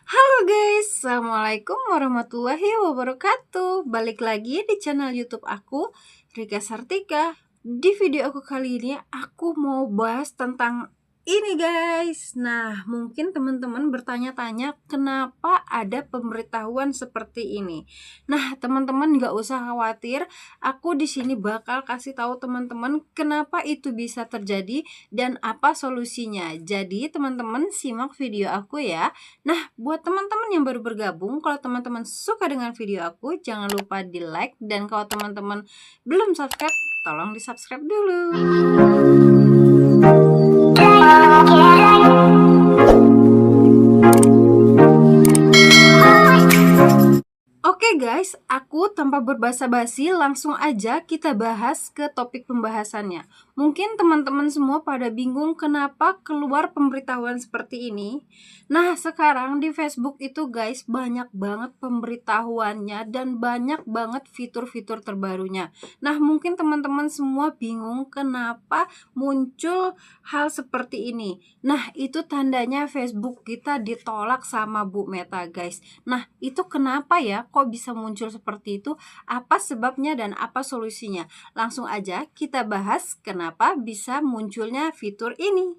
Halo guys, Assalamualaikum warahmatullahi wabarakatuh. Balik lagi di channel YouTube aku, Rika Sartika. Di video aku kali ini aku mau bahas tentang ini guys. Nah, mungkin teman-teman bertanya-tanya kenapa ada pemberitahuan seperti ini. Nah, teman-teman nggak usah khawatir. Aku di sini bakal kasih tahu teman-teman kenapa itu bisa terjadi dan apa solusinya. Jadi, teman-teman simak video aku ya. Nah, buat teman-teman yang baru bergabung, kalau teman-teman suka dengan video aku, jangan lupa di like. Dan kalau teman-teman belum subscribe, tolong di subscribe dulu. Oke guys, aku tanpa berbasa-basi langsung aja kita bahas ke topik pembahasannya. Mungkin teman-teman semua pada bingung kenapa keluar pemberitahuan seperti ini. Nah, sekarang di Facebook itu guys banyak banget pemberitahuannya dan banyak banget fitur-fitur terbarunya. Nah, mungkin teman-teman semua bingung kenapa muncul hal seperti ini. Nah, itu tandanya Facebook kita ditolak sama Bu Meta guys. Nah, itu kenapa ya kok bisa muncul seperti itu? Apa sebabnya dan apa solusinya? Langsung aja kita bahas kenapa bisa munculnya fitur ini.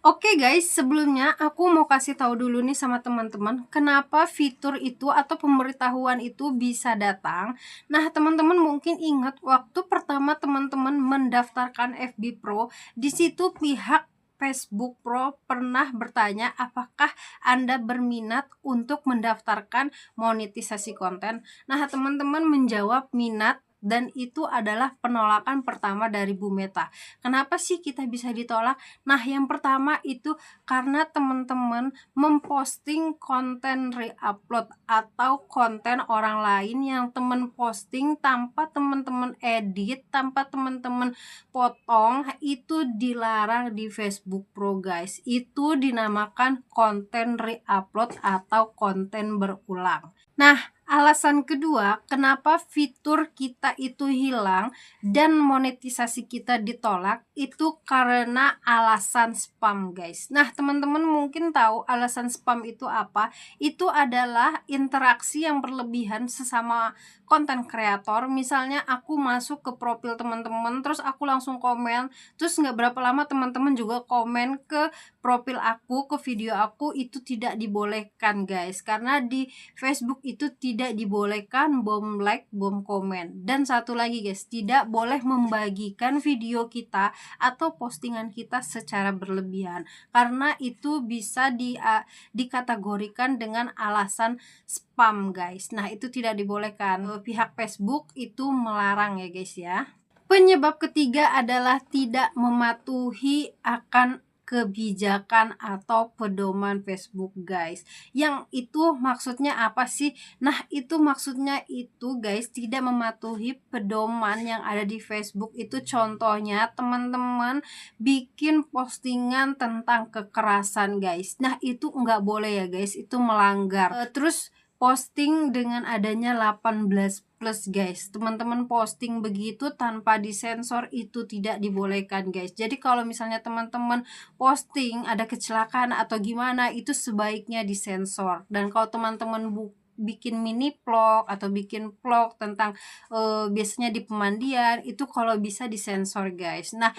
Oke guys, sebelumnya aku mau kasih tahu dulu nih sama teman-teman kenapa fitur itu atau pemberitahuan itu bisa datang. Nah, teman-teman mungkin ingat waktu pertama teman-teman mendaftarkan FB Pro, di situ pihak Facebook Pro pernah bertanya apakah Anda berminat untuk mendaftarkan monetisasi konten. Nah, teman-teman menjawab minat dan itu adalah penolakan pertama dari Bu Meta. Kenapa sih kita bisa ditolak? Nah, yang pertama itu karena teman-teman memposting konten re-upload atau konten orang lain yang teman posting tanpa teman-teman edit, tanpa teman-teman potong, itu dilarang di Facebook Pro guys. Itu dinamakan konten re-upload atau konten berulang. Nah, alasan kedua kenapa fitur kita itu hilang dan monetisasi kita ditolak itu karena alasan spam guys. Nah, teman-teman mungkin tahu alasan spam itu apa? Itu adalah interaksi yang berlebihan sesama konten kreator. Misalnya aku masuk ke profil teman-teman, terus aku langsung komen, terus nggak berapa lama teman-teman juga komen ke profil aku, ke video aku, itu tidak dibolehkan guys. Karena di Facebook itu tidak dibolehkan bom like, bom komen. Dan satu lagi guys, tidak boleh membagikan video kita atau postingan kita secara berlebihan. Karena itu bisa dikategorikan dengan alasan spam guys. Nah, itu tidak dibolehkan. Pihak Facebook itu melarang ya guys ya. Penyebab ketiga adalah tidak mematuhi akan kebijakan atau pedoman Facebook guys. Yang itu maksudnya apa sih? Nah, itu maksudnya itu guys tidak mematuhi pedoman yang ada di Facebook. Itu contohnya teman-teman bikin postingan tentang kekerasan guys. Nah, itu nggak boleh ya guys, itu melanggar. Terus posting dengan adanya 18 plus guys, teman-teman posting begitu tanpa disensor itu tidak dibolehkan guys. Jadi kalau misalnya teman-teman posting ada kecelakaan atau gimana, itu sebaiknya disensor. Dan kalau teman-teman bikin mini vlog atau bikin vlog tentang biasanya di pemandian, itu kalau bisa disensor guys. Nah,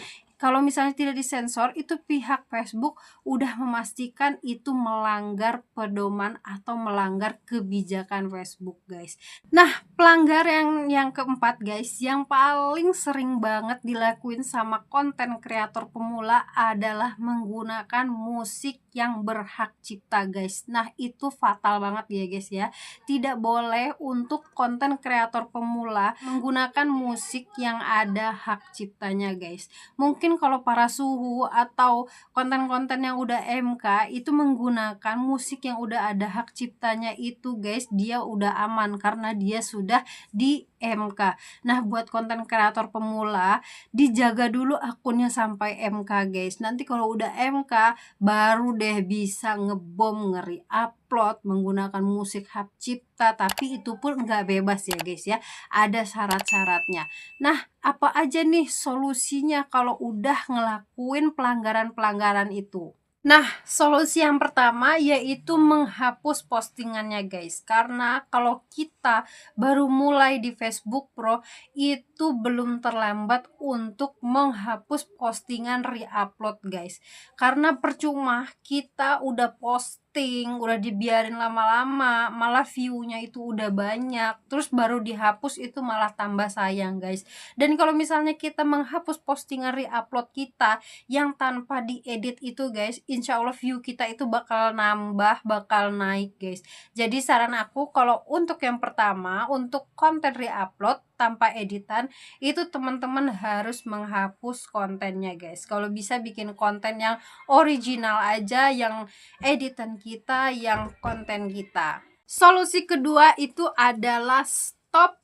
kalau misalnya tidak disensor, itu pihak Facebook udah memastikan itu melanggar pedoman atau melanggar kebijakan Facebook guys. Nah, pelanggar yang keempat guys, yang paling sering banget dilakuin sama konten kreator pemula adalah menggunakan musik yang berhak cipta guys. Nah, itu fatal banget ya guys ya. Tidak boleh untuk konten kreator pemula menggunakan musik yang ada hak ciptanya guys. Mungkin kalau para suhu atau konten-konten yang udah MK itu menggunakan musik yang udah ada hak ciptanya itu guys, dia udah aman karena dia sudah di MK. Nah, buat konten kreator pemula dijaga dulu akunnya sampai MK guys. Nanti kalau udah MK baru deh bisa ngebom, ngeri-upload menggunakan musik hak cipta, tapi itu pun nggak bebas ya guys ya, ada syarat-syaratnya. Nah, apa aja nih solusinya kalau udah ngelakuin pelanggaran-pelanggaran itu? Nah, solusi yang pertama yaitu menghapus postingannya guys. Karena kalau kita baru mulai di Facebook Pro, itu belum terlambat untuk menghapus postingan re-upload guys. Karena percuma kita udah posting, udah dibiarin lama-lama, malah view-nya itu udah banyak, terus baru dihapus itu malah tambah sayang guys. Dan kalau misalnya kita menghapus postingan re-upload kita yang tanpa diedit itu guys, insya Allah view kita itu bakal nambah, bakal naik guys. Jadi saran aku kalau untuk yang pertama, untuk konten re-upload tanpa editan, itu teman-teman harus menghapus kontennya guys. Kalau bisa bikin konten yang original aja, yang editan kita, yang konten kita. Solusi kedua itu adalah stop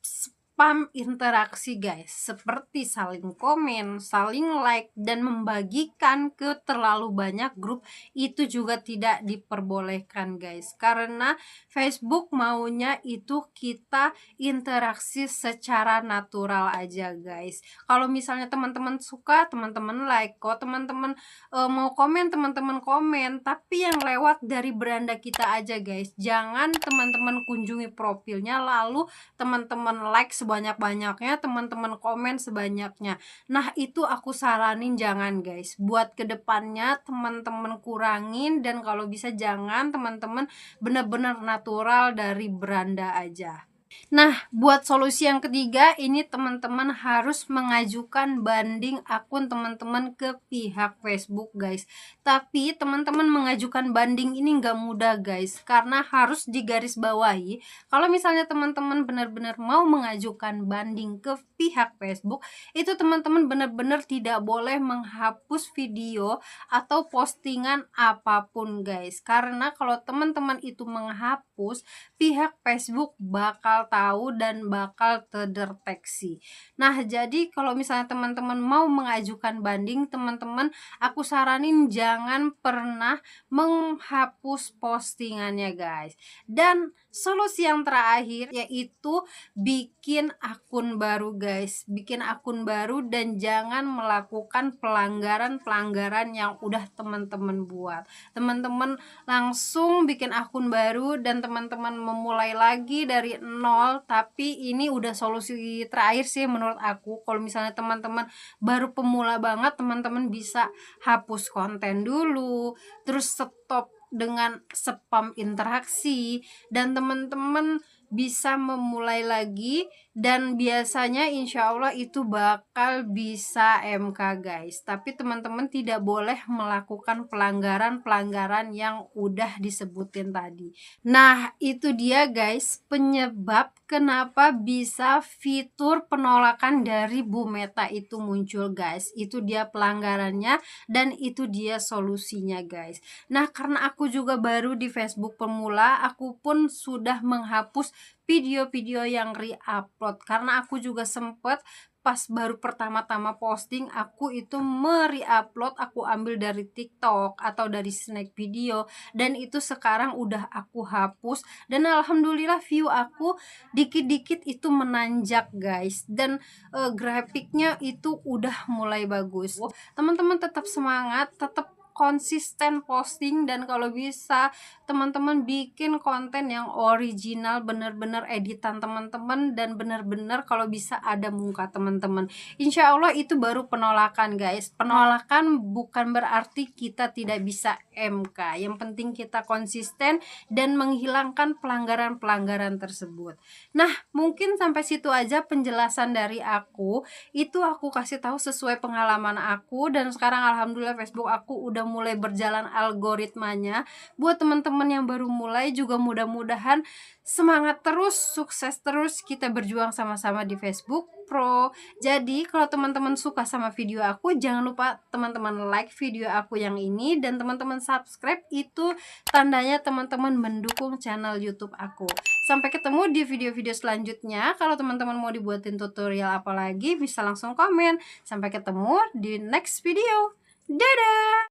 spam interaksi guys, seperti saling komen, saling like, dan membagikan ke terlalu banyak grup itu juga tidak diperbolehkan guys, karena Facebook maunya itu kita interaksi secara natural aja guys. Kalau misalnya teman-teman suka, teman-teman like, kok teman-teman mau komen, teman-teman komen, tapi yang lewat dari beranda kita aja guys. Jangan teman-teman kunjungi profilnya lalu teman-teman like sebanyak-banyaknya, teman-teman komen sebanyaknya. Nah, itu aku saranin jangan guys. Buat kedepannya teman-teman kurangin, dan kalau bisa jangan, teman-teman benar-benar natural dari beranda aja. Nah, buat solusi yang ketiga, ini teman-teman harus mengajukan banding akun teman-teman ke pihak Facebook guys. Tapi teman-teman mengajukan banding ini nggak mudah guys, karena harus digarisbawahi. Kalau misalnya teman-teman benar-benar mau mengajukan banding ke pihak Facebook, itu teman-teman benar-benar tidak boleh menghapus video atau postingan apapun guys. Karena kalau teman-teman itu menghapus, pihak Facebook bakal tahu dan bakal terdeteksi. Nah, jadi kalau misalnya teman-teman mau mengajukan banding, teman-teman aku saranin jangan pernah menghapus postingannya guys. Dan solusi yang terakhir yaitu bikin akun baru guys. Bikin akun baru dan jangan melakukan pelanggaran-pelanggaran yang udah teman-teman buat. Teman-teman langsung bikin akun baru dan teman-teman memulai lagi dari nol. Tapi ini udah solusi terakhir sih menurut aku. Kalau misalnya teman-teman baru pemula banget, teman-teman bisa hapus konten dulu, terus stop dengan spam interaksi, dan teman-teman bisa memulai lagi, dan biasanya insya Allah itu bakal bisa MK guys. Tapi teman-teman tidak boleh melakukan pelanggaran-pelanggaran yang udah disebutin tadi. Nah, itu dia guys penyebab kenapa bisa fitur penolakan dari Bu Meta itu muncul guys. Itu dia pelanggarannya dan itu dia solusinya guys. Nah, karena aku juga baru di Facebook pemula, aku pun sudah menghapus video-video yang re-upload, karena aku juga sempet pas baru pertama-tama posting, aku itu me-re-upload, aku ambil dari TikTok atau dari snack video, dan itu sekarang udah aku hapus, dan alhamdulillah view aku dikit-dikit itu menanjak guys, dan grafiknya itu udah mulai bagus. Teman-teman tetap semangat, tetap konsisten posting, dan kalau bisa teman-teman bikin konten yang original, bener-bener editan teman-teman, dan bener-bener kalau bisa ada muka teman-teman. Insya Allah itu baru penolakan guys. Penolakan bukan berarti kita tidak bisa MK. Yang penting kita konsisten dan menghilangkan pelanggaran-pelanggaran tersebut. Nah, mungkin sampai situ aja penjelasan dari aku. Itu aku kasih tahu sesuai pengalaman aku, dan sekarang alhamdulillah Facebook aku udah mulai berjalan algoritmanya. Buat teman-teman yang baru mulai juga mudah-mudahan semangat terus, sukses terus, kita berjuang sama-sama di Facebook Pro. Jadi kalau teman-teman suka sama video aku, jangan lupa teman-teman like video aku yang ini, dan teman-teman subscribe, itu tandanya teman-teman mendukung channel YouTube aku. Sampai ketemu di video-video selanjutnya. Kalau teman-teman mau dibuatin tutorial apa lagi, bisa langsung komen. Sampai ketemu di next video. Dadah!